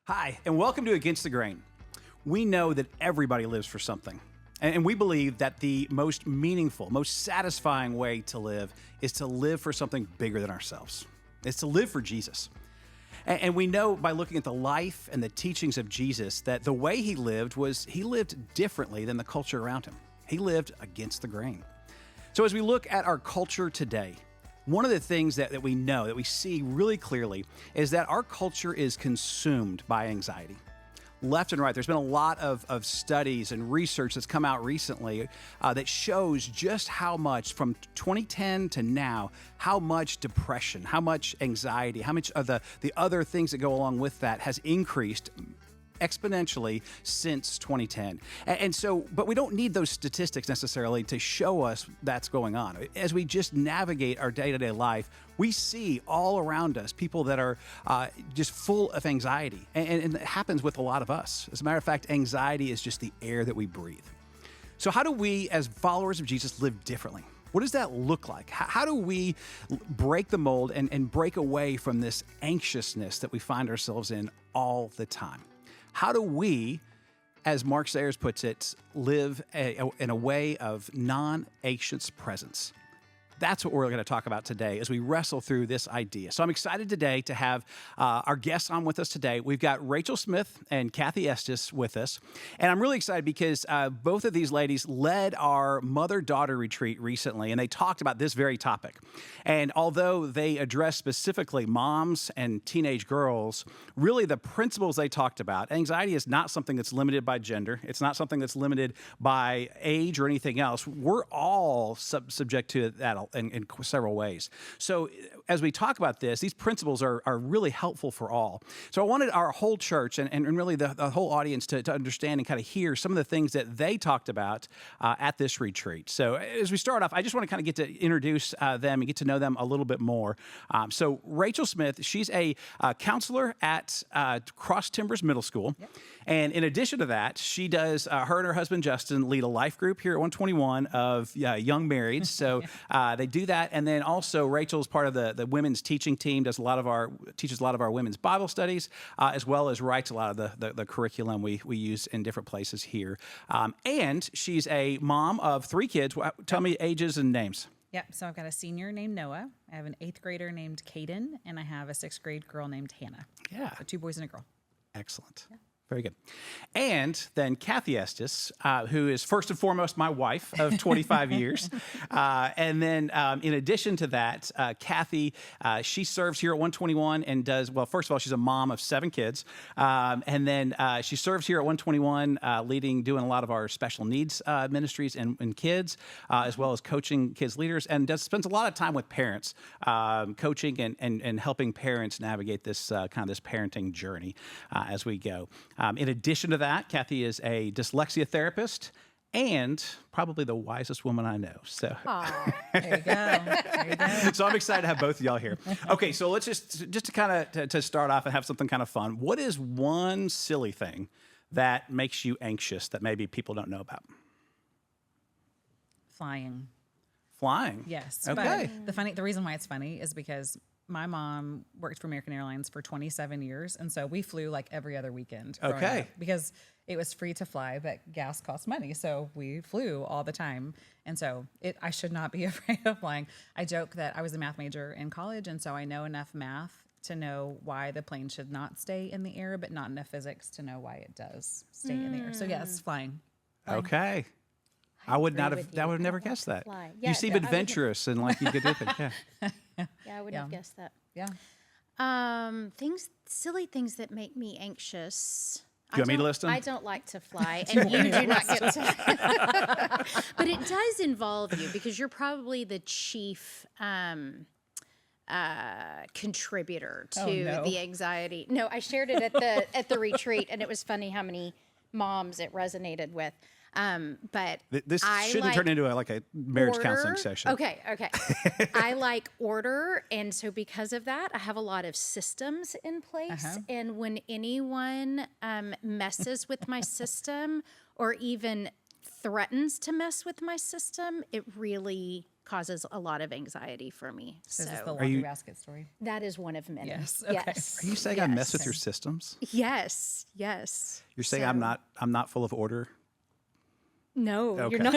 Hi, and welcome to Against the Grain. We know that everybody lives for something, and we believe that the most meaningful, most satisfying way to live is to live for something bigger than ourselves. It's to live for Jesus. And we know by looking at the life and the teachings of Jesus that the way he lived differently than the culture around him. He lived against the grain. So as we look at our culture today, one of the things that we know, that we see really clearly, is that our culture is consumed by anxiety. Left and right, there's been a lot of studies and research that's come out recently that shows just how much, from 2010 to now, how much depression, how much anxiety, how much of the other things that go along with that has increased exponentially since 2010. And so, but we don't need those statistics necessarily to show us that's going on. As we just navigate our day-to-day life, we see all around us people that are just full of anxiety. And it happens with a lot of us. As a matter of fact, anxiety is just the air that we breathe. So how do we, as followers of Jesus, live differently? What does that look like? How do we break the mold and break away from this anxiousness that we find ourselves in all the time? How do we, as Mark Sayers puts it, live in a way of non-anxious presence? That's what we're going to talk about today as we wrestle through this idea. So I'm excited today to have our guests on with us today. We've got Rachel Smith and Cathy Estes with us. And I'm really excited because both of these ladies led our mother-daughter retreat recently, and they talked about this very topic. And although they addressed specifically moms and teenage girls, really the principles they talked about, anxiety is not something that's limited by gender. It's not something that's limited by age or anything else. We're all subject to that in several ways. So as we talk about this, these principles are really helpful for all. So I wanted our whole church and really the whole audience to understand and kind of hear some of the things that they talked about at this retreat. So as we start off, I just want to kind of get to introduce them and get to know them a little bit more. So Rachel Smith, she's a counselor at Cross Timbers Middle School. Yep. And in addition to that, she does, her and her husband Justin lead a life group here at 121 of young marrieds. So they do that, and then also Rachel's part of the women's teaching team, teaches a lot of our women's Bible studies, as well as writes a lot of the curriculum we use in different places here. And she's a mom of 3 kids. Tell me ages and names. Yep. So I've got a senior named Noah. I have an 8th grader named Caden, and I have a 6th grade girl named Hannah. Yeah. So 2 boys and a girl. Excellent. Yeah. Very good. And then Cathy Estes, who is first and foremost my wife of 25 years. And then in addition to that, Cathy, she serves here at 121 and does, well, first of all, she's a mom of 7 kids. And then she serves here at 121, doing a lot of our special needs ministries and kids, as well as coaching kids leaders, and spends a lot of time with parents, coaching and helping parents navigate this this parenting journey as we go. In addition to that, Cathy is a dyslexia therapist and probably the wisest woman I know. So there you go. There you go. So I'm excited to have both of y'all here. Okay, so let's just to kind of to start off and have something kind of fun. What is one silly thing that makes you anxious that maybe people don't know about? Flying. Flying? Yes. Okay. But the reason why it's funny is because my mom worked for American Airlines for 27 years, and so we flew like every other weekend. Okay. Up because it was free to fly, but gas cost money, so we flew all the time. And so I should not be afraid of flying. I joke that I was a math major in college, and so I know enough math to know why the plane should not stay in the air, but not enough physics to know why it does stay in the air. So yes, flying. Okay. I would have never guessed that. Yeah, you seem adventurous and like you could do things. Yeah. Yeah, I would have guessed that. Yeah. Silly things that make me anxious. Do you want me to list them? I don't like to fly, and you do not get to. But it does involve you because you're probably the chief contributor to the anxiety. No, I shared it at the retreat, and it was funny how many moms it resonated with. But this shouldn't turn into a marriage counseling session. Okay. I like order, and so because of that, I have a lot of systems in place. And when anyone messes with my system or even threatens to mess with my system, it really causes a lot of anxiety for me. This is the So laundry basket story. that is one of many. Yes, okay. Yes. Are you saying I mess with your systems? Yes. Yes. You're saying So- I'm not full of order? No, Okay. you're not.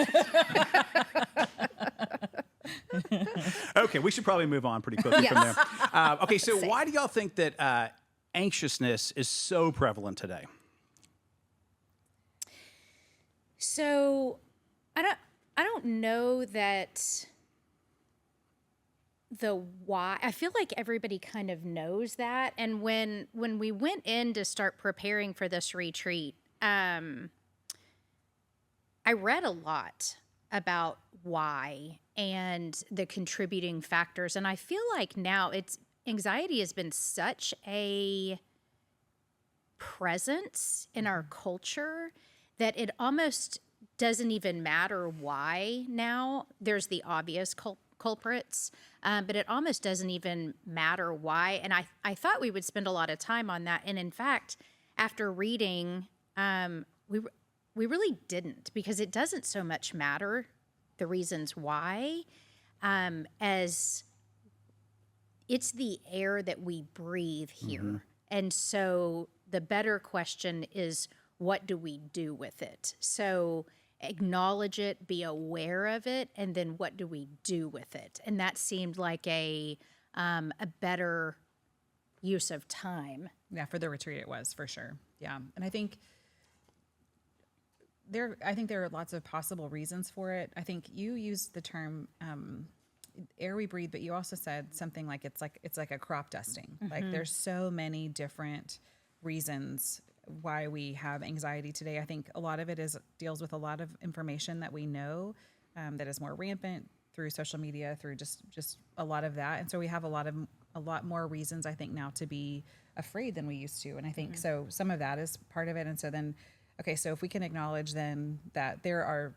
Okay, we should probably move on pretty quickly from Yes. there. Okay, so Same. why do y'all think that anxiousness is so prevalent today? So I don't know that the why. I feel like everybody kind of knows that. And when we went in to start preparing for this retreat, I read a lot about why and the contributing factors. And I feel like now anxiety has been such a presence in our culture that it almost doesn't even matter why now. There's the obvious culprits, but it almost doesn't even matter why. And I thought we would spend a lot of time on that. And in fact, after reading, we really didn't, because it doesn't so much matter the reasons why as it's the air that we breathe here. And so the better question is, what do we do with it? So acknowledge it, be aware of it, and then what do we do with it? And that seemed like a better use of time. Yeah, for the retreat it was, for sure. Yeah. And I think there are lots of possible reasons for it. I think you used the term air we breathe, but you also said something like it's like a crop dusting. Like there's so many different reasons why we have anxiety today. I think a lot of it deals with a lot of information that we know that is more rampant through social media, through just a lot of that. And so we have a lot more reasons, I think, now to be afraid than we used to. And I think so some of that is part of it. And so then, okay, so if we can acknowledge then that there are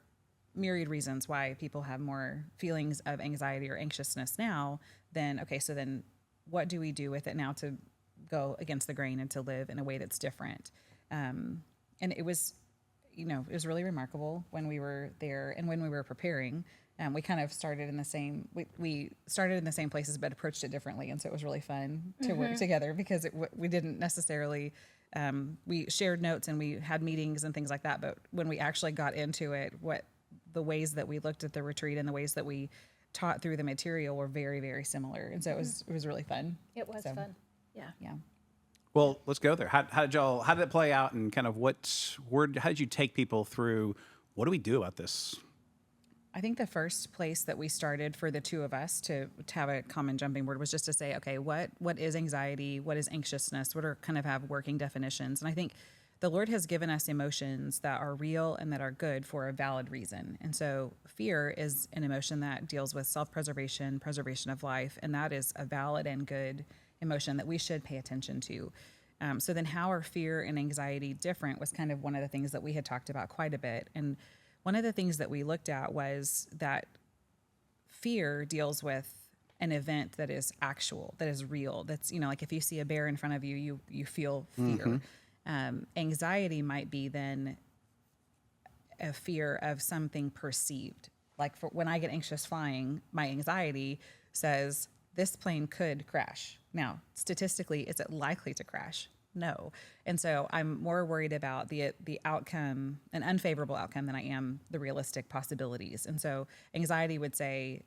myriad reasons why people have more feelings of anxiety or anxiousness now, then, okay, so then what do we do with it now to go against the grain and to live in a way that's different? And it was really remarkable when we were there and when we were preparing. We kind of started in the same, we started in the same places, but approached it differently. And so it was really fun to work together, because we didn't necessarily, we shared notes and we had meetings and things like that. But when we actually got into it, the ways that we looked at the retreat and the ways that we taught through the material were very, very similar. And so it was really fun. It was fun. Yeah. Yeah. Well, let's go there. How did it play out, and kind of how did you take people through, what do we do about this? I think the first place that we started for the two of us to have a common jumping board was just to say, okay, what is anxiety? What is anxiousness? What are kind of have working definitions? And I think the Lord has given us emotions that are real and that are good for a valid reason. And so fear is an emotion that deals with self-preservation, preservation of life, and that is a valid and good emotion that we should pay attention to. So then how are fear and anxiety different was kind of one of the things that we had talked about quite a bit. And one of the things that we looked at was that fear deals with an event that is actual, that is real. That's, like if you see a bear in front of you, you feel fear. Anxiety might be then a fear of something perceived. Like when I get anxious flying, my anxiety says this plane could crash. Now, statistically, is it likely to crash? No. And so I'm more worried about the outcome, an unfavorable outcome, than I am the realistic possibilities. And so anxiety would say,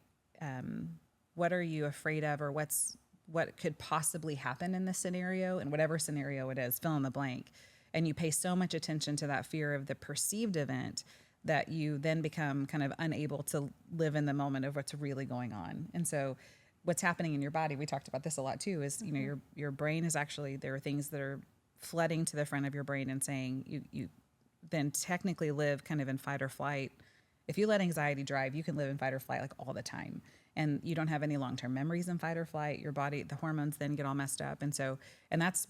what are you afraid of, or what could possibly happen in this scenario? And whatever scenario it is, fill in the blank. And you pay so much attention to that fear of the perceived event that you then become kind of unable to live in the moment of what's really going on. And so what's happening in your body, we talked about this a lot too, is, your brain is actually, there are things that are flooding to the front of your brain and saying you then technically live kind of in fight or flight. If you let anxiety drive, you can live in fight or flight like all the time. And you don't have any long-term memories in fight or flight. Your body, the hormones then get all messed up. And that's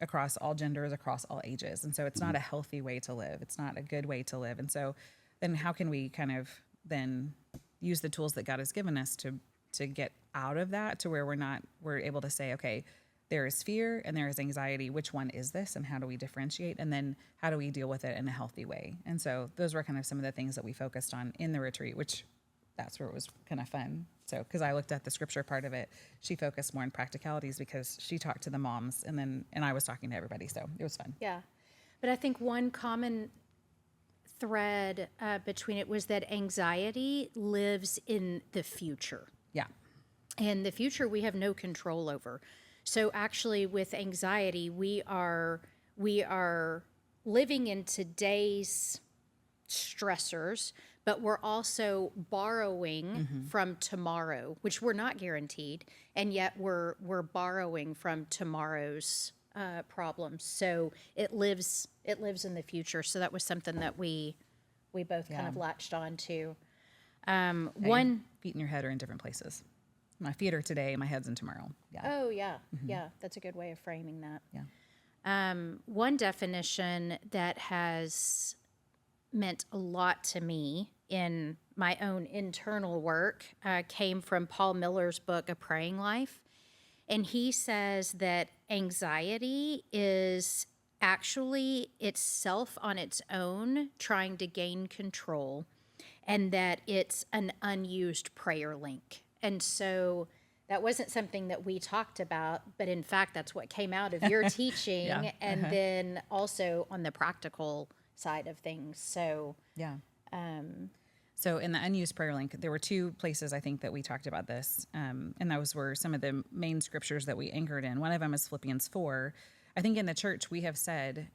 across all genders, across all ages. And so it's not a healthy way to live. It's not a good way to live. And so then how can we kind of then use the tools that God has given us to get out of that, to where we're able to say, okay, there is fear and there is anxiety. Which one is this, and how do we differentiate? And then how do we deal with it in a healthy way? And so those were kind of some of the things that we focused on in the retreat, which that's where it was kind of fun. So, because I looked at the scripture part of it, she focused more on practicalities because she talked to the moms and I was talking to everybody. So it was fun. Yeah. But I think one common thread between it was that anxiety lives in the future. Yeah. And the future we have no control over. So actually with anxiety, we are living in today's stressors, but we're also borrowing from tomorrow, which we're not guaranteed, and yet we're borrowing from tomorrow's problems. So it lives in the future. So that was something that we both kind of latched on to. Your feet in your head are in different places. My feet are today, my head's in tomorrow. Yeah. Oh yeah, yeah. That's a good way of framing that. Yeah. One definition that has meant a lot to me in my own internal work came from Paul Miller's book, A Praying Life. And he says that anxiety is actually itself on its own trying to gain control, and that it's an unused prayer link. And so that wasn't something that we talked about, but in fact, that's what came out of your teaching. Yeah. And then also on the practical side of things. So, Yeah. So in the unused prayer link, there were two places I think that we talked about this. And those were some of the main scriptures that we anchored in. One of them is Philippians 4. I think in the church we have said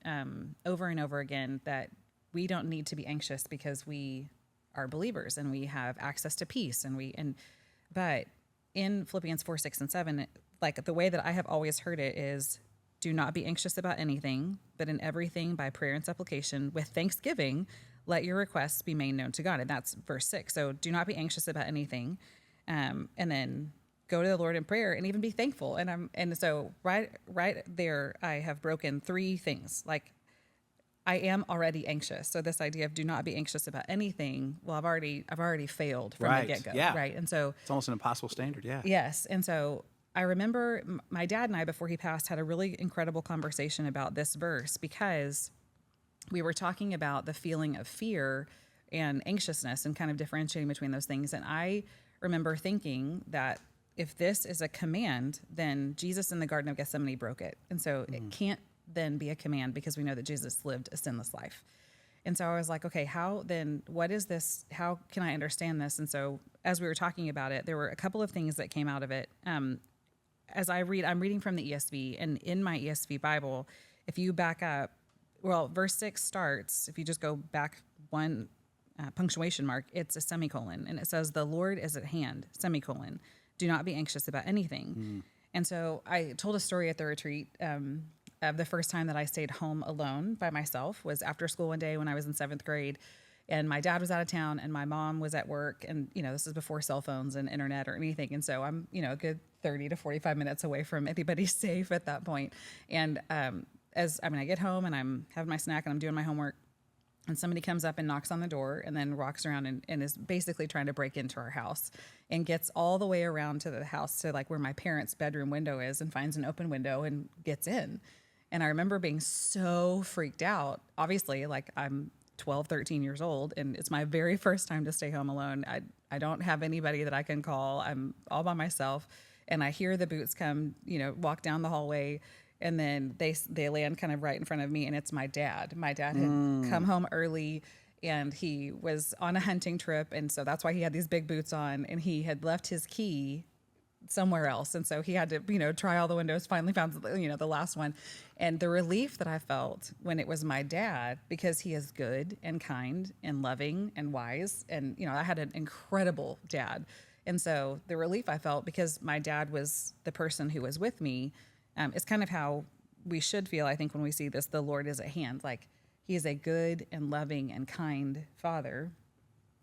over and over again that we don't need to be anxious because we are believers and we have access to peace. But in Philippians 4, 6, and 7, like the way that I have always heard it is, do not be anxious about anything, but in everything by prayer and supplication with thanksgiving, let your requests be made known to God. And that's verse 6. So do not be anxious about anything. And then go to the Lord in prayer and even be thankful. And so right there, I have broken three things. Like, I am already anxious. So this idea of do not be anxious about anything. Well, I've already failed from the get-go. Yeah. Right. And so It's almost an impossible standard. Yeah. yes. And so I remember my dad and I, before he passed, had a really incredible conversation about this verse because we were talking about the feeling of fear and anxiousness and kind of differentiating between those things. And I remember thinking that if this is a command, then Jesus in the Garden of Gethsemane broke it. And so it can't then be a command because we know that Jesus lived a sinless life. And so I was like, okay, what is this? How can I understand this? And so as we were talking about it, there were a couple of things that came out of it. As I'm reading from the ESV, and in my ESV Bible, if you back up, verse 6 starts, if you just go back one punctuation mark, it's a semicolon, and it says, the Lord is at hand, semicolon. Do not be anxious about anything. And so I told a story at the retreat of the first time that I stayed home alone by myself was after school one day when I was in 7th grade, and my dad was out of town and my mom was at work, and this is before cell phones and internet or anything. And so I'm, a good 30 to 45 minutes away from anybody safe at that point. And I get home and I'm having my snack and I'm doing my homework, and somebody comes up and knocks on the door and then walks around and is basically trying to break into our house and gets all the way around to the house to like where my parents' bedroom window is and finds an open window and gets in. And I remember being so freaked out. Obviously, like I'm 12, 13 years old, and it's my very first time to stay home alone. I don't have anybody that I can call. I'm all by myself. And I hear the boots come, walk down the hallway, and then they land kind of right in front of me, and it's my dad. My dad had come home early, and he was on a hunting trip, and so that's why he had these big boots on, and he had left his key somewhere else, and so he had to try all the windows, finally found the last one. And the relief that I felt when it was my dad, because he is good and kind and loving and wise, and I had an incredible dad, and so the relief I felt because my dad was the person who was with me, is kind of how we should feel, I think, when we see this, the Lord is at hand. Like, he is a good and loving and kind father.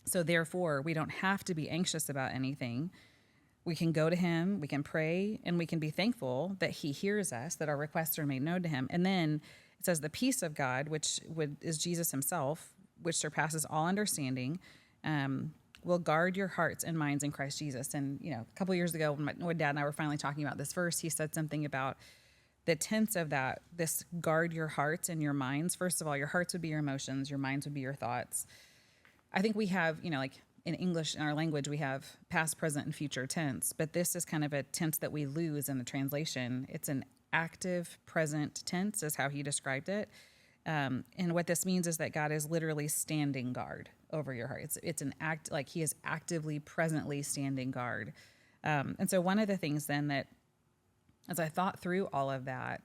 So therefore, we don't have to be anxious about anything. We can go to him, we can pray, and we can be thankful that he hears us, that our requests are made known to him. And then it says the peace of God, which is Jesus himself, which surpasses all understanding, will guard your hearts and minds in Christ Jesus. And, a couple years ago when my dad and I were finally talking about this verse, he said something about the tense of that, this guard your hearts and your minds. First of all, your hearts would be your emotions, your minds would be your thoughts. I think we have, in English, in our language, we have past, present, and future tense, but this is kind of a tense that we lose in the translation. It's an active present tense is how he described it. And what this means is that God is literally standing guard over your heart. It's an act, like he is actively, presently standing guard. And so one of the things then that, as I thought through all of that,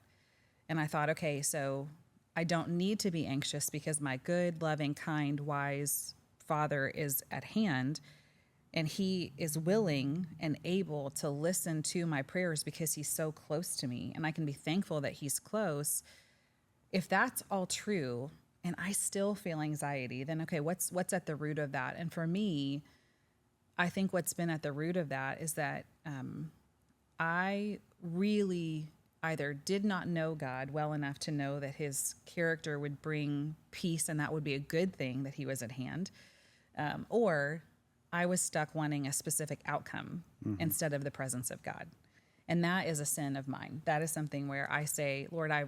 and I thought, okay, so I don't need to be anxious because my good, loving, kind, wise Father is at hand, and he is willing and able to listen to my prayers because he's so close to me, and I can be thankful that he's close. If that's all true and I still feel anxiety, then okay, what's at the root of that? And for me, I think what's been at the root of that is that I really either did not know God well enough to know that his character would bring peace and that would be a good thing, that he was at hand, or I was stuck wanting a specific outcome instead of the presence of God. And that is a sin of mine. That is something where I say, Lord, I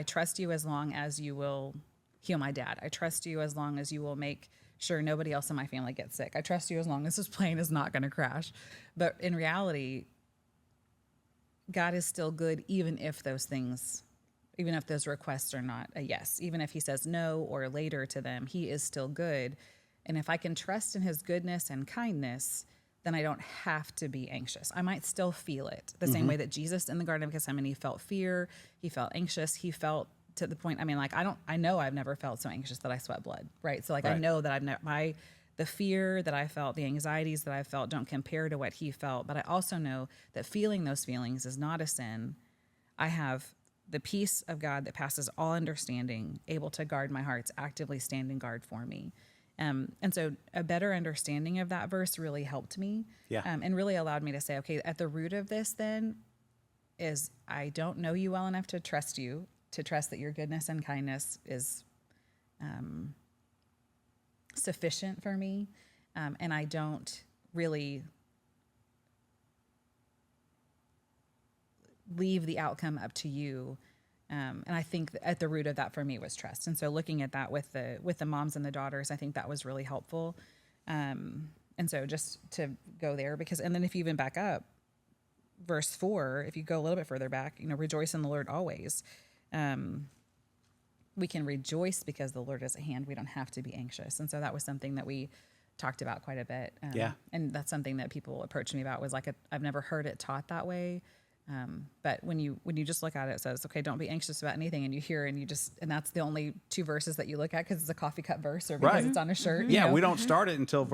trust you as long as you will heal my dad. I trust you as long as you will make sure nobody else in my family gets sick. I trust you as long as this plane is not going to crash. But in reality, God is still good even if those requests are not a yes. Even if he says no or later to them, he is still good. And if I can trust in his goodness and kindness, then I don't have to be anxious. I might still feel it the same way that Jesus in the Garden of Gethsemane felt fear, he felt anxious, he felt to the point, I know I've never felt so anxious that I sweat blood, right? So I know that the fear that I felt, the anxieties that I felt don't compare to what he felt, but I also know that feeling those feelings is not a sin. I have the peace of God that passes all understanding, able to guard my hearts, actively standing guard for me. And so a better understanding of that verse really helped me, and really allowed me to say, okay, at the root of this then is I don't know you well enough to trust you, to trust that your goodness and kindness is sufficient for me, and I don't really leave the outcome up to you. And I think at the root of that for me was trust. And so looking at that with the moms and the daughters, I think that was really helpful. And so just to go there, and then if you even back up, verse 4, if you go a little bit further back, rejoice in the Lord always. We can rejoice because the Lord is at hand. We don't have to be anxious. And so that was something that we talked about quite a bit. And that's something that people approached me about was I've never heard it taught that way. But when you just look at it, it says, okay, don't be anxious about anything. And you hear, and that's the only two verses that you look at because it's a coffee cup verse or because it's on a shirt. Yeah. We don't start it until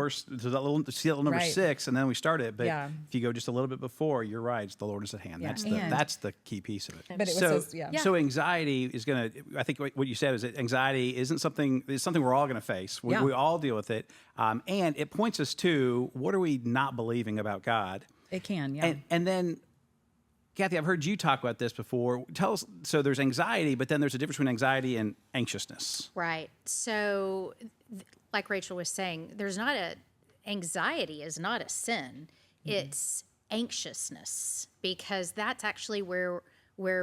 seal number 6, and then we start it. But if you go just a little bit before, you're right. It's the Lord is at hand. Yeah. That's the key piece of it. But so anxiety is going to, I think what you said is that anxiety it's something we're all going to face. We all deal with it. And it points us to what are we not believing about God? It can. Yeah. And then, Cathy, I've heard you talk about this before. Tell us, so there's anxiety, but then there's a difference between anxiety and anxiousness. Right. So like Rachel was saying, anxiety is not a sin. It's anxiousness, because that's actually where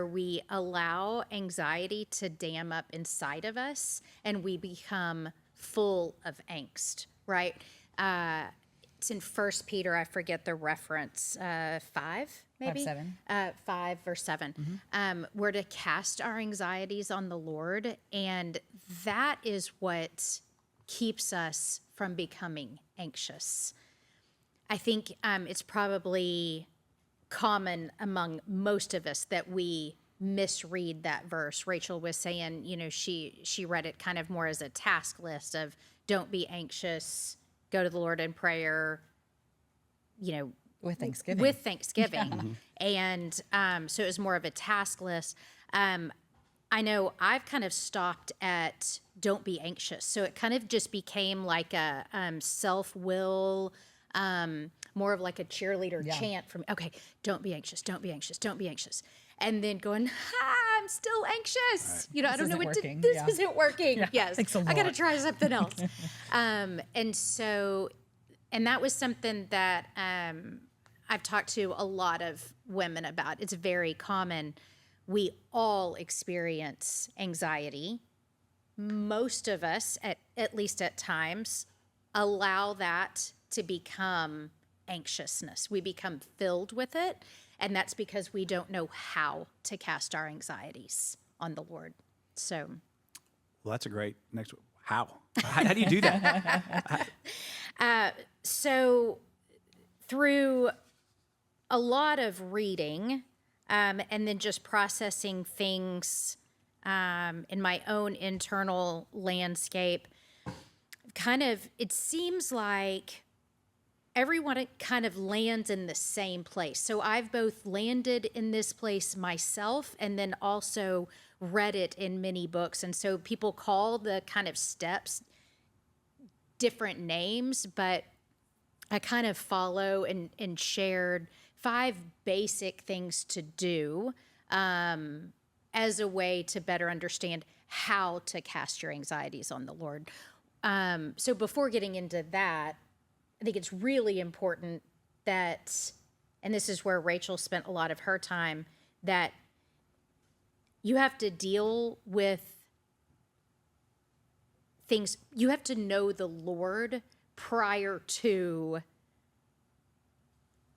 we allow anxiety to dam up inside of us and we become full of angst, right? It's in 1 Peter, I forget the reference, 5, maybe? 5, verse 7. We're to cast our anxieties on the Lord, and that is what keeps us from becoming anxious. I think it's probably common among most of us that we misread that verse. Rachel was saying, she read it kind of more as a task list of don't be anxious, go to the Lord in prayer, with Thanksgiving. And so it was more of a task list. I know I've kind of stopped at don't be anxious. So it kind of just became like a self-will, more of like a cheerleader chant from, okay, don't be anxious, don't be anxious, don't be anxious. And then going, I'm still anxious. Right. I don't know what to do. This isn't working. Yes. I got to try something else. And that was something that I've talked to a lot of women about. It's very common. We all experience anxiety. Most of us, at least at times, allow that to become anxiousness. We become filled with it. And that's because we don't know how to cast our anxieties on the Lord. So, Well, that's a great next one. How do you do that? So through a lot of reading, and then just processing things in my own internal landscape, it seems like everyone kind of lands in the same place. So I've both landed in this place myself and then also read it in many books. And so people call the kind of steps different names, but I kind of follow and shared 5 basic things to do as a way to better understand how to cast your anxieties on the Lord. So before getting into that, I think it's really important that, and this is where Rachel spent a lot of her time, that you have to deal with things. You have to know the Lord prior to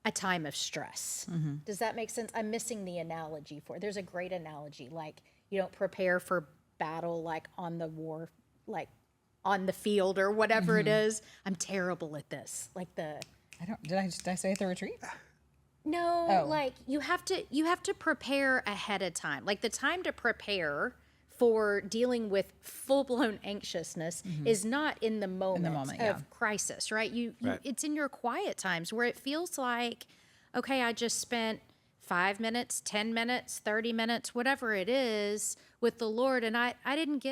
a time of stress. Mm-hmm. Does that make sense? I'm missing the analogy for it. There's a great analogy. Like, you don't prepare for battle like on the war, like on the field or whatever it is. I'm terrible at this. Like the Did I say at the retreat? No, like you have to prepare ahead of time. Like the time to prepare for dealing with full-blown anxiousness is not in the moment of crisis, right? You it's in your quiet times where it feels like, okay, I just spent 5 minutes, 10 minutes, 30 minutes, whatever it is with the Lord, and I don't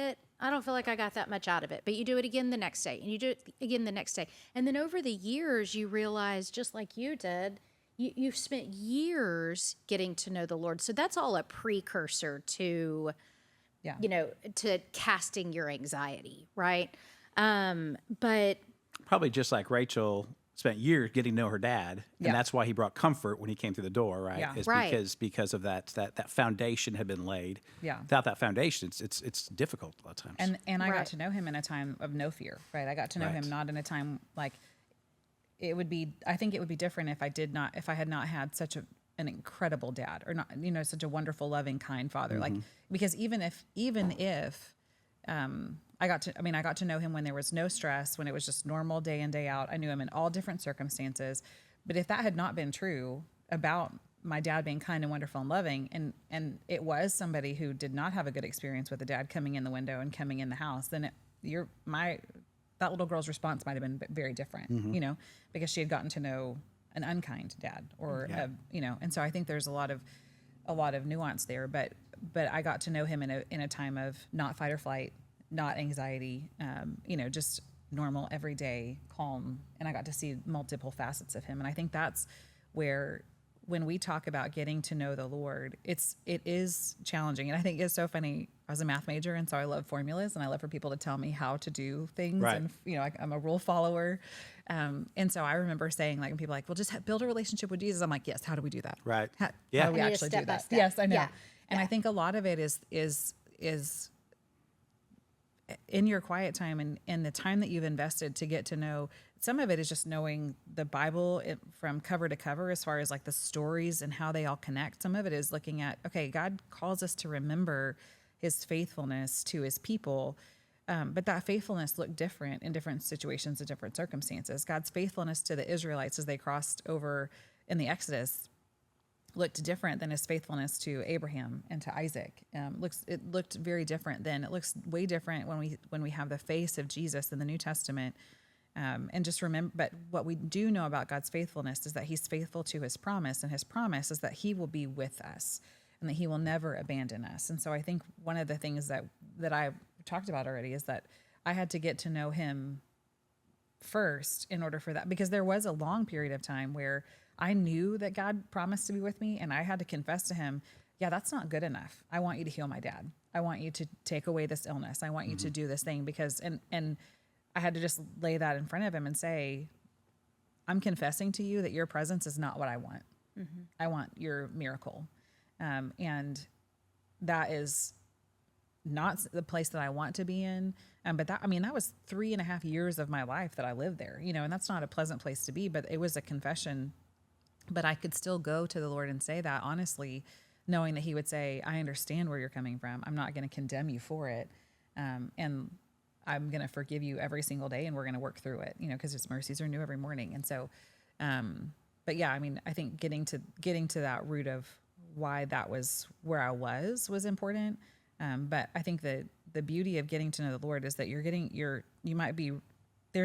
feel like I got that much out of it. But you do it again the next day, and you do it again the next day. And then over the years, you realize, just like you did, you've spent years getting to know the Lord. So that's all a precursor to, to casting your anxiety, right? But Probably just like Rachel spent years getting to know her dad, and that's why he brought comfort when he came through the door, right? Yeah. Because of that foundation had been laid. Yeah. Without that foundation, it's difficult a lot of times. And I got to know him in a time of no fear, right? I got to know him not in a time like I think it would be different if I had not had such an incredible dad, or not, such a wonderful, loving, kind father. Like, because even if I got to know him when there was no stress, when it was just normal day in, day out. I knew him in all different circumstances. But if that had not been true about my dad being kind and wonderful and loving, and it was somebody who did not have a good experience with a dad coming in the window and coming in the house, then that little girl's response might have been very different, because she had gotten to know an unkind dad, or and so I think there's a lot of nuance there. But I got to know him in a time of not fight or flight, not anxiety, just normal, everyday, calm. And I got to see multiple facets of him. And I think that's where, when we talk about getting to know the Lord, it is challenging. And I think it's so funny. I was a math major, and so I love formulas, and I love for people to tell me how to do things. Right. And, I'm a rule follower. And so I remember saying, like, when people are like, well, just build a relationship with Jesus. I'm like, yes, how do we do that? Right. How Yeah. do we I need a actually do step by that? step. Yes, I know. Yeah. And I think a lot of it is in your quiet time and the time that you've invested to get to know. Some of it is just knowing the Bible from cover to cover, as far as like the stories and how they all connect. Some of it is looking at, okay, God calls us to remember his faithfulness to his people. But that faithfulness looked different in different situations and different circumstances. God's faithfulness to the Israelites as they crossed over in the Exodus looked different than his faithfulness to Abraham and to Isaac. It looked very different then. It looks way different when we have the face of Jesus in the New Testament. And just remember, but what we do know about God's faithfulness is that he's faithful to his promise, and his promise is that he will be with us and that he will never abandon us. And so I think one of the things that I talked about already is that I had to get to know him first in order for that, because there was a long period of time where I knew that God promised to be with me, and I had to confess to him, yeah, that's not good enough. I want you to heal my dad. I want you to take away this illness. I want you to do this thing, because, and I had to just lay that in front of him and say, I'm confessing to you that your presence is not what I want. I want your miracle. And that is not the place that I want to be in. But that was 3.5 years of my life that I lived there, and that's not a pleasant place to be, but it was a confession. But I could still go to the Lord and say that honestly, knowing that he would say, I understand where you're coming from. I'm not going to condemn you for it. And I'm going to forgive you every single day, and we're going to work through it, because his mercies are new every morning. And so, but yeah, I think getting to that root of why that was where I was important. But I think that the beauty of getting to know the Lord is that there's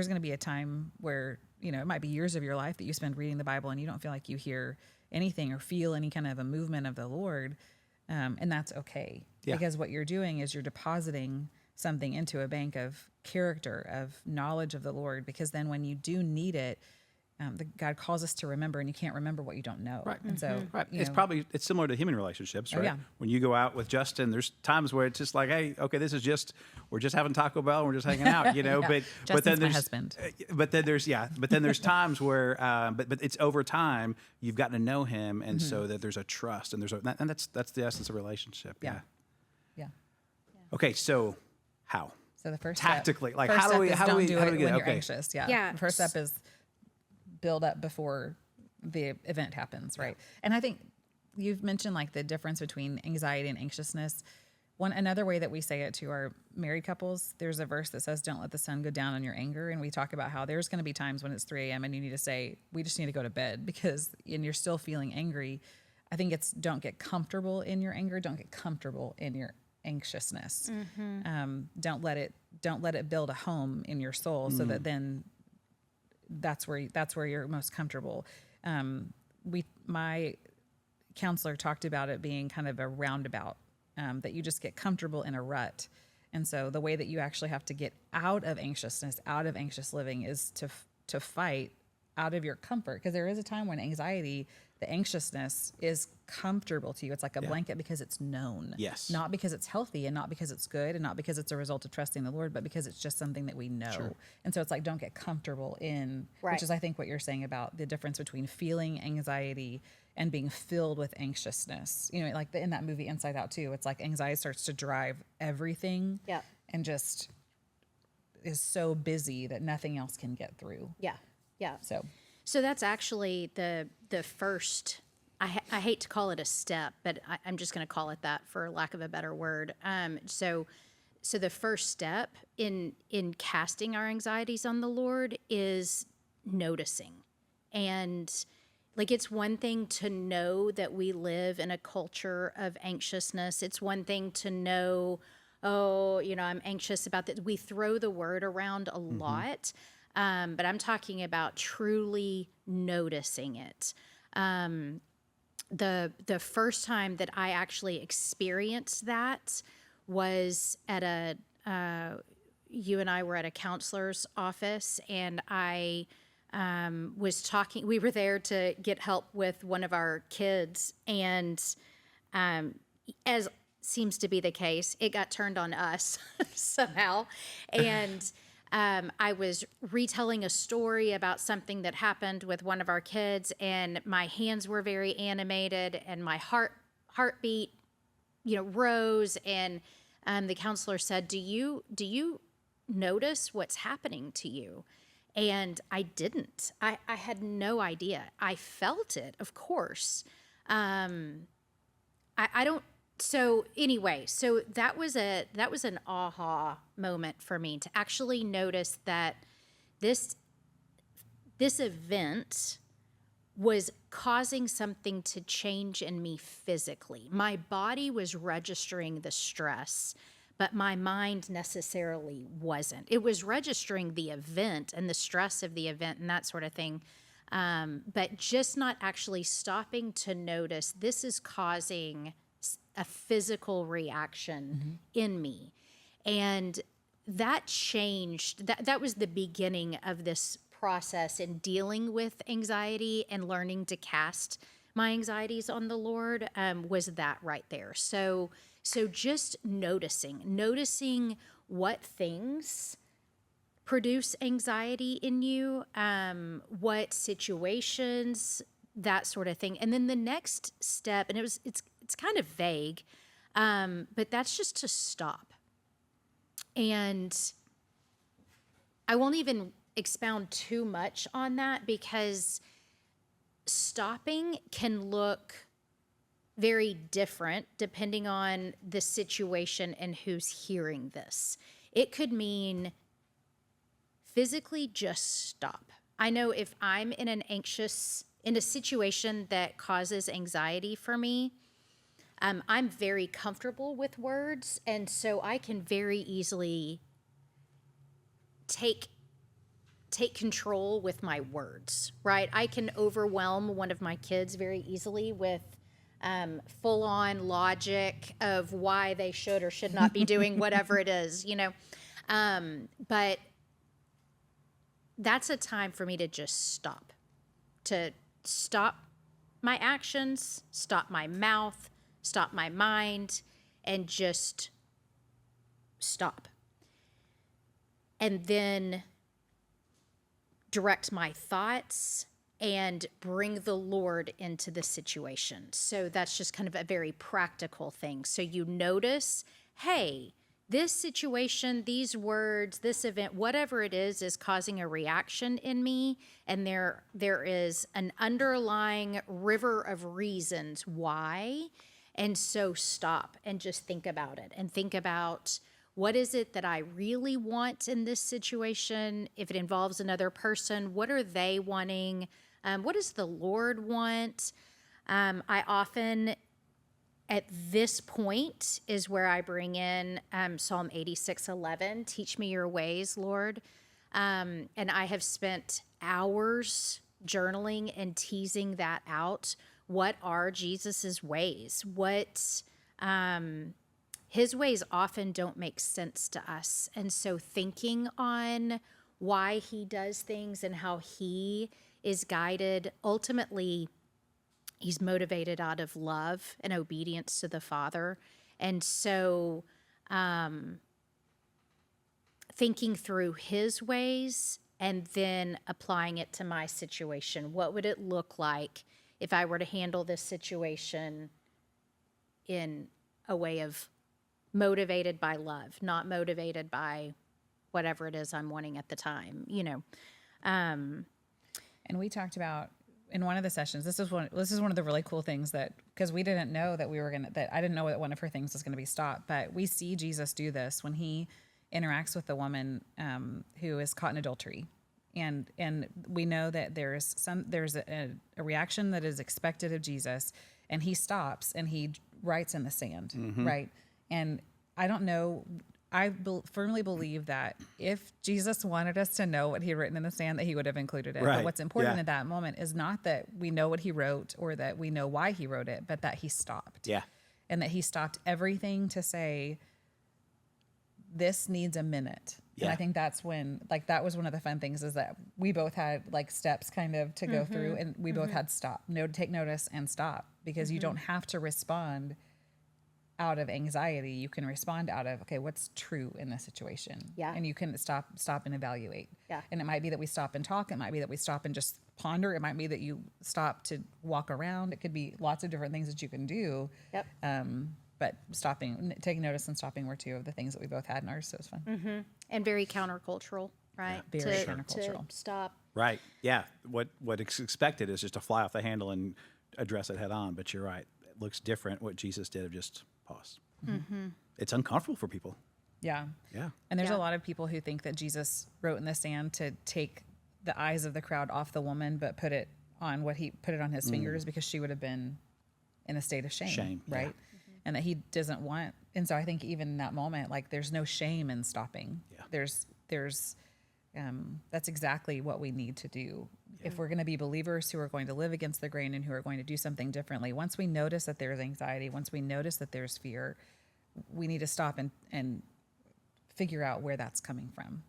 going to be a time where, it might be years of your life that you spend reading the Bible and you don't feel like you hear anything or feel any kind of a movement of the Lord. And that's okay. Yeah. Because what you're doing is you're depositing something into a bank of character, of knowledge of the Lord, because then when you do need it, God calls us to remember, and you can't remember what you don't know. Right. And so, right. It's similar to human relationships, right? yeah. When you go out with Justin, there's times where it's just like, hey, okay, we're just having Taco Bell and we're just hanging out, Yeah. but Justin's then my husband. But then there's times where, but it's over time you've gotten to know him, and so that there's a trust, and that's the essence of relationship. Yeah. Yeah. Okay, so how? So the first Tactically, step, like first how do step we is how do don't we do how it do we get when you're okay? anxious. Yeah. Yeah. The first step is build up before the event happens, right? And I think you've mentioned like the difference between anxiety and anxiousness. Another way that we say it to our married couples, there's a verse that says, "Don't let the sun go down on your anger." And we talk about how there's going to be times when it's 3 a.m. and you need to say, "We just need to go to bed," and you're still feeling angry. I think it's don't get comfortable in your anger. Don't get comfortable in your anxiousness. Don't let it build a home in your soul, so that then that's where you're most comfortable. My counselor talked about it being kind of a roundabout, that you just get comfortable in a rut. And so the way that you actually have to get out of anxiousness, out of anxious living, is to fight out of your comfort. Because there is a time when anxiety, the anxiousness, is comfortable to you. It's like a blanket because it's known. Yes. Not because it's healthy, and not because it's good, and not because it's a result of trusting the Lord, but because it's just something that we know. Sure. And so it's like, don't get comfortable in, Right. which is, I think, what you're saying about the difference between feeling anxiety and being filled with anxiousness. Like in that movie Inside Out too, it's like anxiety starts to drive everything. Yeah. And just is so busy that nothing else can get through. Yeah. Yeah. So that's actually the first. I hate to call it a step, but I'm just going to call it that for lack of a better word. So the first step in casting our anxieties on the Lord is noticing. And like, it's one thing to know that we live in a culture of anxiousness. It's one thing to know, I'm anxious about this. We throw the word around a lot. But I'm talking about truly noticing it. The first time that I actually experienced that was at you and I were at a counselor's office, and I was talking. We were there to get help with one of our kids, and as seems to be the case, it got turned on us somehow, and. I was retelling a story about something that happened with one of our kids, and my hands were very animated, and my heartbeat, rose. And the counselor said, "Do you notice what's happening to you?" And I didn't. I had no idea. I felt it, of course. I don't. So anyway, that was an aha moment for me, to actually notice that this event was causing something to change in me physically. My body was registering the stress, but my mind necessarily wasn't. It was registering the event and the stress of the event and that sort of thing, but just not actually stopping to notice this is causing a physical reaction in me. And that changed. That was the beginning of this process in dealing with anxiety and learning to cast my anxieties on the Lord, was that right there. So just noticing what things produce anxiety in you, what situations, that sort of thing. And then the next step, and it's kind of vague, but that's just to stop. And I won't even expound too much on that, because stopping can look very different depending on the situation and who's hearing this. It could mean physically just stop. I know if I'm in in a situation that causes anxiety for me, I'm very comfortable with words, and so I can very easily take control with my words, right? I can overwhelm one of my kids very easily with full-on logic of why they should or should not be doing whatever it is, but that's a time for me to just stop my actions, stop my mouth, stop my mind, and just stop. And then direct my thoughts and bring the Lord into the situation. So that's just kind of a very practical thing. So you notice, hey, this situation, these words, this event, whatever it is causing a reaction in me, and there is an underlying river of reasons why. And so stop and just think about it, and think about, what is it that I really want in this situation? If it involves another person, what are they wanting? What does the Lord want? I often, at this point, is where I bring in Psalm 86:11. Teach me your ways, Lord. And I have spent hours journaling and teasing that out. What are Jesus's ways? His ways often don't make sense to us. And so thinking on why he does things and how he is guided, ultimately, he's motivated out of love and obedience to the Father. And so thinking through his ways and then applying it to my situation. What would it look like if I were to handle this situation in a way of motivated by love, not motivated by whatever it is I'm wanting at the time, And we talked about in one of the sessions, this is one of the really cool things, that because we didn't know that I didn't know that one of her things was going to be stopped, but we see Jesus do this when he interacts with the woman who is caught in adultery. And we know that there's a reaction that is expected of Jesus, and he stops and he writes in the sand, right? And I don't know, firmly believe that if Jesus wanted us to know what he had written in the sand, that he would have included it. Right. But what's important at that moment is not that we know what he wrote or that we know why he wrote it, but that he stopped. Yeah. And that he stopped everything to say, this needs a minute. Yeah. And I think that's when, that was one of the fun things, is that we both had steps kind of to go through, and we both had take notice and stop, because you don't have to respond out of anxiety. You can respond out of, okay, what's true in this situation? Yeah. And you can stop and evaluate. Yeah. And it might be that we stop and talk. It might be that we stop and just ponder. It might be that you stop to walk around. It could be lots of different things that you can do. Yep. But taking notice and stopping were two of the things that we both had in ours. So it was fun. And very countercultural, right? Yeah, very countercultural. To stop. Right. Yeah. What is expected is just to fly off the handle and address it head on. But you're right. It looks different. What Jesus did of just pause. It's uncomfortable for people. Yeah. Yeah. And there's Yeah. a lot of people who think that Jesus wrote in the sand to take the eyes of the crowd off the woman, but put it on his fingers, because she would have been in a state of shame. Right. Yeah. And that he doesn't want. And so I think even in that moment, there's no shame in stopping. Yeah. There's that's exactly what we need to do. Yeah. If we're going to be believers who are going to live against the grain and who are going to do something differently, once we notice that there's anxiety, once we notice that there's fear, we need to stop and figure out where that's coming from.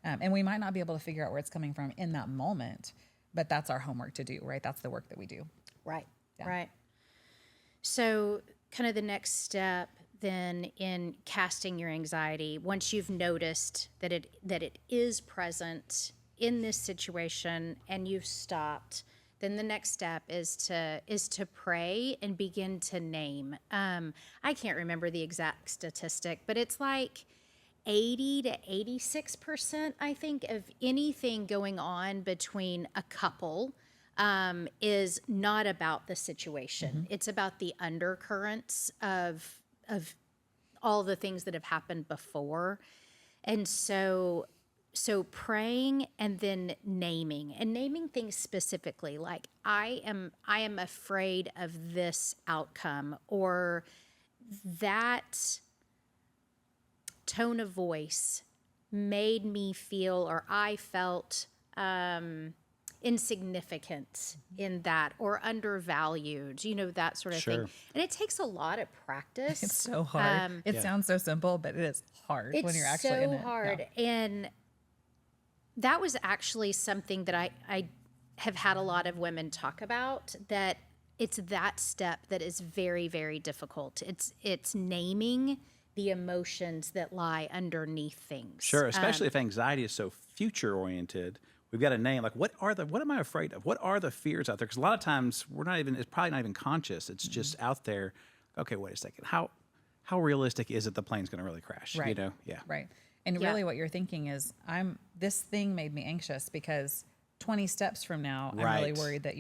And we might not be able to figure out where it's coming from in that moment, but that's our homework to do, right? That's the work that we do. Right. Yeah. Right. So kind of the next step then in casting your anxiety, once you've noticed that it is present in this situation and you've stopped, then the next step is to pray and begin to name. I can't remember the exact statistic, but it's 80 to 86%, I think, of anything going on between a couple is not about the situation. It's about the undercurrents of all the things that have happened before. And so praying and then naming things specifically, like I am afraid of this outcome, or that tone of voice made me feel, or I felt insignificant in that, or undervalued, that sort of thing. And it takes a lot of practice. It's so hard. It sounds so simple, but it is hard when you're actually in it. It's so hard. Yeah. And that was actually something that I have had a lot of women talk about, that it's that step that is very, very difficult. It's naming the emotions that lie underneath things. Sure, especially if anxiety is so future oriented. We've got a name, like what am I afraid of? What are the fears out there? Because a lot of times it's probably not even conscious. It's just out there. Okay, wait a second. How realistic is it the plane's going to really crash? Right. Yeah. Right. And really what you're thinking is, this thing made me anxious because 20 steps from now, I'm really worried that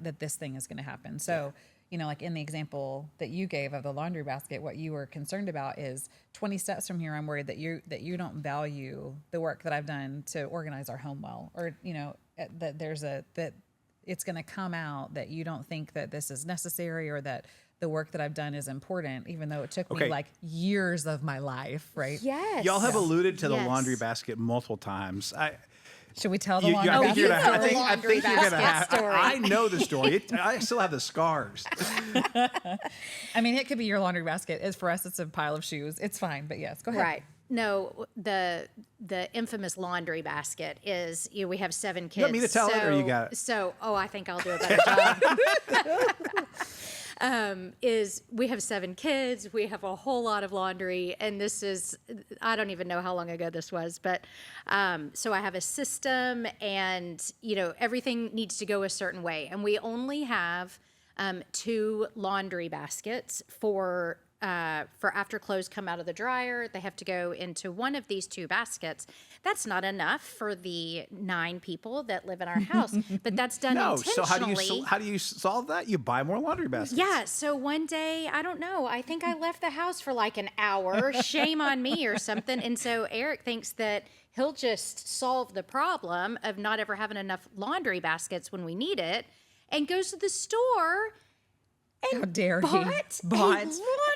that this thing is going to happen. So, like in the example that you gave of the laundry basket, what you were concerned about is 20 steps from here, I'm worried that you don't value the work that I've done to organize our home well, or, that it's going to come out that you don't think that this is necessary, or that the work that I've done is important, even though it took me like years of my life, right? Yes. Y'all have alluded to the laundry basket multiple times. Should we tell the laundry basket? I think you're gonna have. I know the story. I still have the scars. I mean, it could be your laundry basket. For us, it's a pile of shoes. It's fine, but yes, go ahead. Right. No, the infamous laundry basket is, we have 7 kids. You want me to tell it, or you got it? I think I'll do a better job. Is we have 7 kids, we have a whole lot of laundry, and this is, I don't even know how long ago this was, but so I have a system, and everything needs to go a certain way, and we only have 2 laundry baskets for after clothes come out of the dryer. They have to go into one of these 2 baskets. That's not enough for the 9 people that live in our house, but that's done intentionally. So how do you solve that? You buy more laundry baskets. Yeah. So one day, I don't know, I think I left the house for like an hour. Shame on me or something. And so Eric thinks that he'll just solve the problem of not ever having enough laundry baskets when we need it, and goes to the store and how dare bought a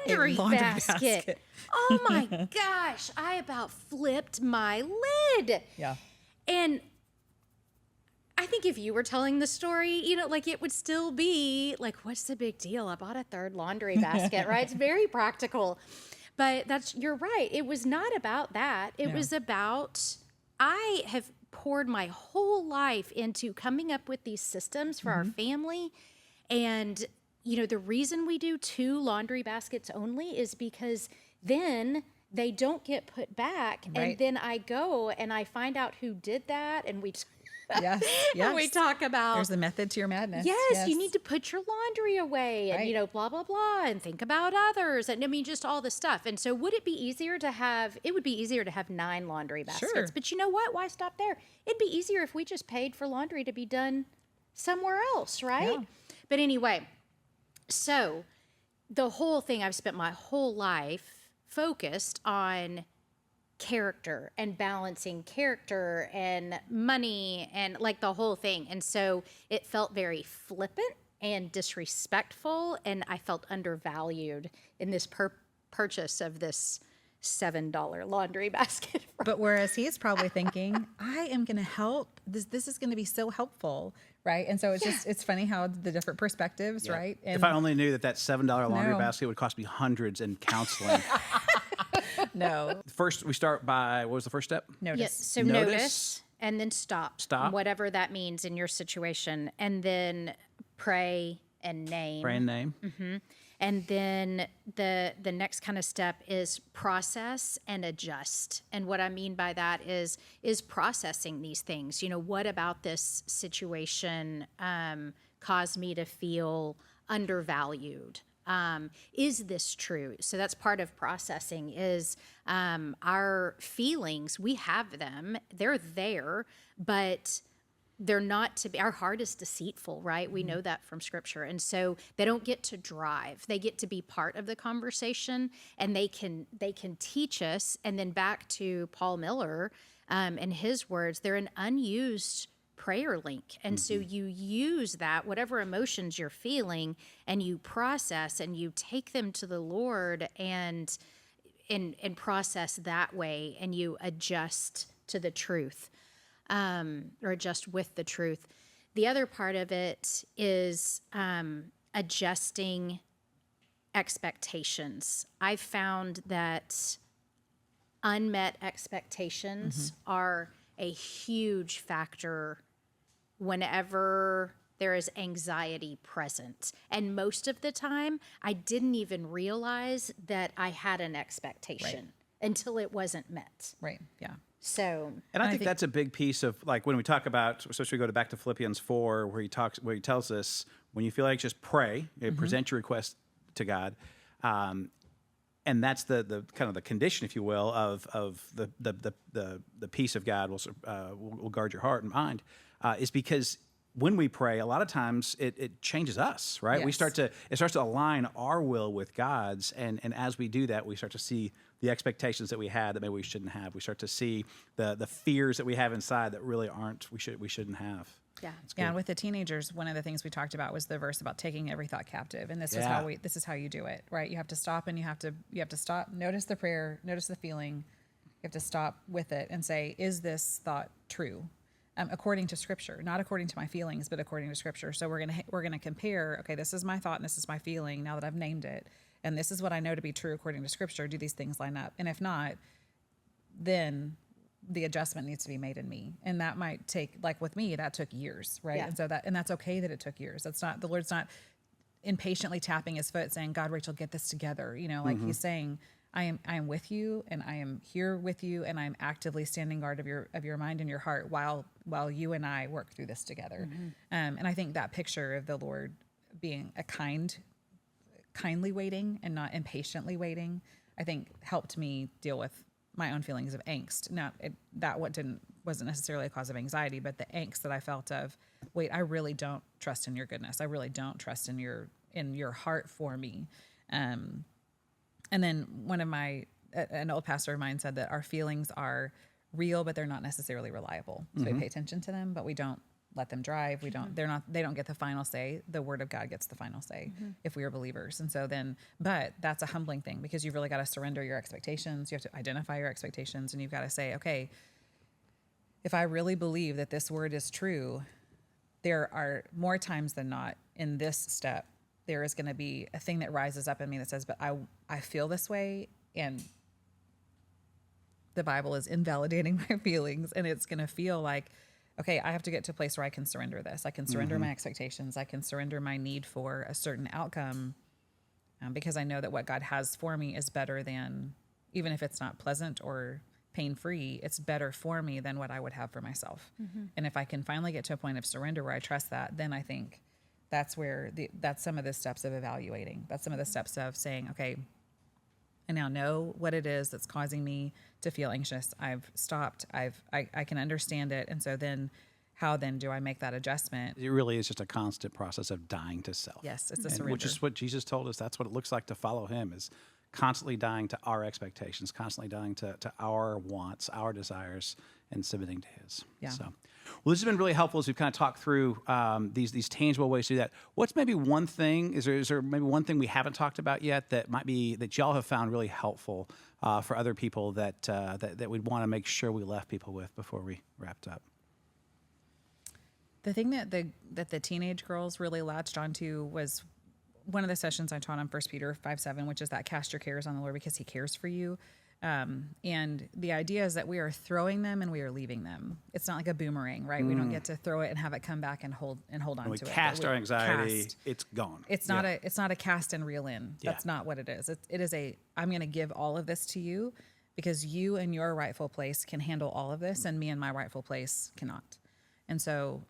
laundry basket. Oh my gosh, I about flipped my lid. Yeah. And I think if you were telling the story, it would still be like, what's the big deal? I bought a 3rd laundry basket, right? It's very practical. But you're right. It was not about that. It was about, I have poured my whole life into coming up with these systems for our family. And the reason we do 2 laundry baskets only is because then they don't get put back. Right. And then I go and I find out who did that. And we we talk about, there's a method to your madness. Yes, you need to put your laundry away, and blah, blah, blah, and think about others. And I mean, just all the stuff. And so would it be easier to have, 9 laundry baskets. Sure. But you know what? Why stop there? It'd be easier if we just paid for laundry to be done somewhere else, right? Yeah. But anyway, so the whole thing, I've spent my whole life focused on character and balancing character and money and like the whole thing. And so it felt very flippant and disrespectful, and I felt undervalued in this purchase of this $7 laundry basket. But whereas he's probably thinking, I am going to help. This is going to be so helpful, right? And so it's funny how the different perspectives, right? And if I only knew that $7 laundry basket would cost me hundreds in counseling. No. First, we start by, what was the first step? Notice. Yes, so notice and then stop. Stop. Whatever that means in your situation. And then pray and name. Pray and name. Mm-hmm. And then the next kind of step is process and adjust. And what I mean by that is processing these things. What about this situation caused me to feel undervalued? Is this true? So that's part of processing is our feelings. We have them. They're there, but they're not to be. Our heart is deceitful, right? We know that from scripture. And so they don't get to drive. They get to be part of the conversation, and they can teach us. And then back to Paul Miller and his words, they're an unused prayer link. And so you use that, whatever emotions you're feeling, and you process and you take them to the Lord and process that way, and you adjust to the truth. Or adjust with the truth. The other part of it is adjusting expectations. I've found that unmet expectations are a huge factor whenever there is anxiety present. And most of the time, I didn't even realize that I had an expectation until it wasn't met. Right. Yeah. So, and I think that's a big piece of, like, when we talk about, especially we go back to Philippians 4, where he tells us, when you feel like, just pray, present your request to God, and that's the kind of the condition, if you will, of the peace of God will guard your heart and mind, is because when we pray, a lot of times it changes us, right? Yes. It starts to align our will with God's, and as we do that, we start to see the expectations that we had that maybe we shouldn't have. We start to see the fears that we have inside that really we shouldn't have. yeah. Yeah, and with the teenagers, one of the things we talked about was the verse about taking every thought captive, and this is how you do it, right? You have to stop, and you have to stop, notice the prayer, notice the feeling. You have to stop with it and say, is this thought true? According to Scripture, not according to my feelings, but according to Scripture. So we're gonna compare. Okay, this is my thought and this is my feeling. Now that I've named it, and this is what I know to be true according to Scripture. Do these things line up? And if not, then the adjustment needs to be made in me, and that might take, like with me, that took years, right? Yeah. And so that's okay that it took years. That's not, the Lord's not impatiently tapping his foot saying, "God, Rachel, get this together." Like he's saying, I am with you, and I am here with you, and I'm actively standing guard of your mind and your heart while you and I work through this together. And I think that picture of the Lord being a kindly waiting and not impatiently waiting, I think helped me deal with my own feelings of angst. Wasn't necessarily a cause of anxiety, but the angst that I felt of, wait, I really don't trust in your goodness. I really don't trust in your heart for me. And then an old pastor of mine said that our feelings are real, but they're not necessarily reliable. So we pay attention to them, but we don't let them drive. They don't get the final say. The Word of God gets the final say if we are believers. And so but that's a humbling thing, because you've really got to surrender your expectations. You have to identify your expectations, and you've got to say, okay, if I really believe that this word is true, there are more times than not in this step, there is going to be a thing that rises up in me that says, but I feel this way, and the Bible is invalidating my feelings, and it's going to feel like, okay, I have to get to a place where I can surrender this. I can surrender my expectations. I can surrender my need for a certain outcome, because I know that what God has for me is better than, even if it's not pleasant or pain-free, it's better for me than what I would have for myself. And if I can finally get to a point of surrender where I trust that, then I think that's some of the steps of evaluating. That's some of the steps of saying, okay, I now know what it is that's causing me to feel anxious. I've stopped. I can understand it. And so then how then do I make that adjustment? It really is just a constant process of dying to self. Yes, it's a surrender. Which is what Jesus told us. That's what it looks like to follow him, is constantly dying to our expectations, constantly dying to our wants, our desires, and submitting to his. Yeah. So, well, this has been really helpful as we've kind of talked through these tangible ways to do that. What's maybe one thing, is there maybe one thing we haven't talked about yet that might be, that y'all have found really helpful for other people that we'd want to make sure we left people with before we wrapped up? The thing that the teenage girls really latched onto was one of the sessions I taught on 1 Peter 5:7, which is that cast your cares on the Lord because he cares for you. And the idea is that we are throwing them and we are leaving them. It's not like a boomerang, right? We don't get to throw it and have it come back and hold on When we to it. cast our anxiety, it's gone. It's not a cast and reel in. That's not what it is. It is I'm going to give all of this to you because you in your rightful place can handle all of this, and me in my rightful place cannot. And so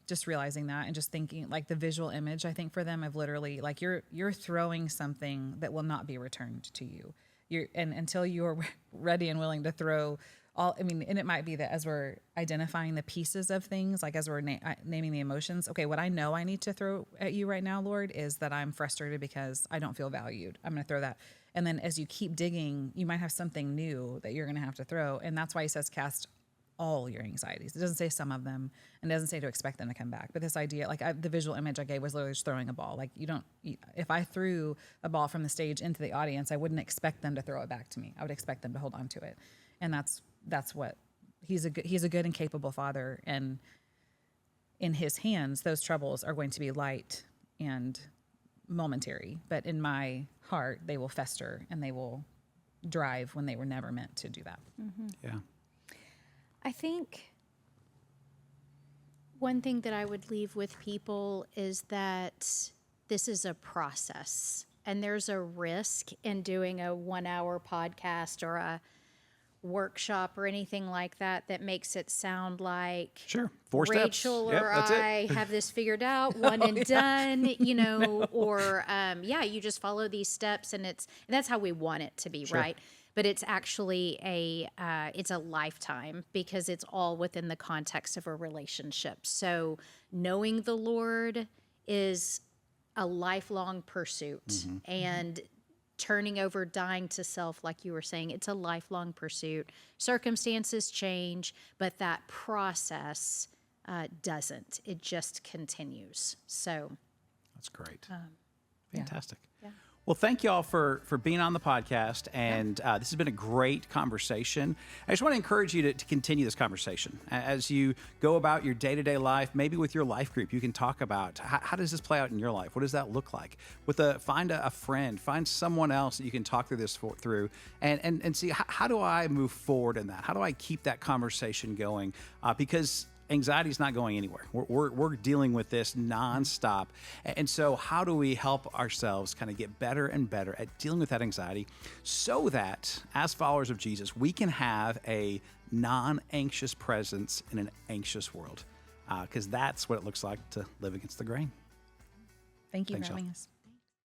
just realizing that and just thinking like the visual image, I think for them of literally like you're throwing something that will not be returned to you. And until you're ready and willing to throw all, I mean, and it might be that as we're identifying the pieces of things, like as we're naming the emotions, okay, what I know I need to throw at you right now, Lord, is that I'm frustrated because I don't feel valued. I'm going to throw that. And then as you keep digging, you might have something new that you're going to have to throw. And that's why he says cast all your anxieties. It doesn't say some of them, and it doesn't say to expect them to come back. But this idea, like the visual image I gave was literally just throwing a ball. Like if I threw a ball from the stage into the audience, I wouldn't expect them to throw it back to me. I would expect them to hold on to it. And that's what he's a good and capable father. And in his hands, those troubles are going to be light and momentary. But in my heart, they will fester and they will drive when they were never meant to do that. Mm-hmm. Yeah. I think one thing that I would leave with people is that this is a process, and there's a risk in doing a 1-hour podcast or a workshop or anything like that makes it sound like Sure. 4 steps. Rachel Yep, or that's I it. have this figured out, one and done, you know, or you just follow these steps and that's how we want it to be, Sure. right? But it's actually it's a lifetime because it's all within the context of a relationship. So knowing the Lord is a lifelong pursuit, Mm-hmm. and turning over, dying to self, like you were saying, it's a lifelong pursuit. Circumstances change, but that process doesn't. It just continues. So That's great. Fantastic. yeah. Well, thank you all for being on the podcast, and this has been a great conversation. I just want to encourage you to continue this conversation. As you go about your day-to-day life, maybe with your life group, you can talk about how does this play out in your life? What does that look like? Find a friend, find someone else that you can talk through this through, and see how do I move forward in that? How do I keep that conversation going? Because anxiety is not going anywhere. We're dealing with this nonstop. And so how do we help ourselves kind of get better and better at dealing with that anxiety so that as followers of Jesus, we can have a non-anxious presence in an anxious world? Because that's what it looks like to live against the grain. Thank you Thanks, for having y'all. us.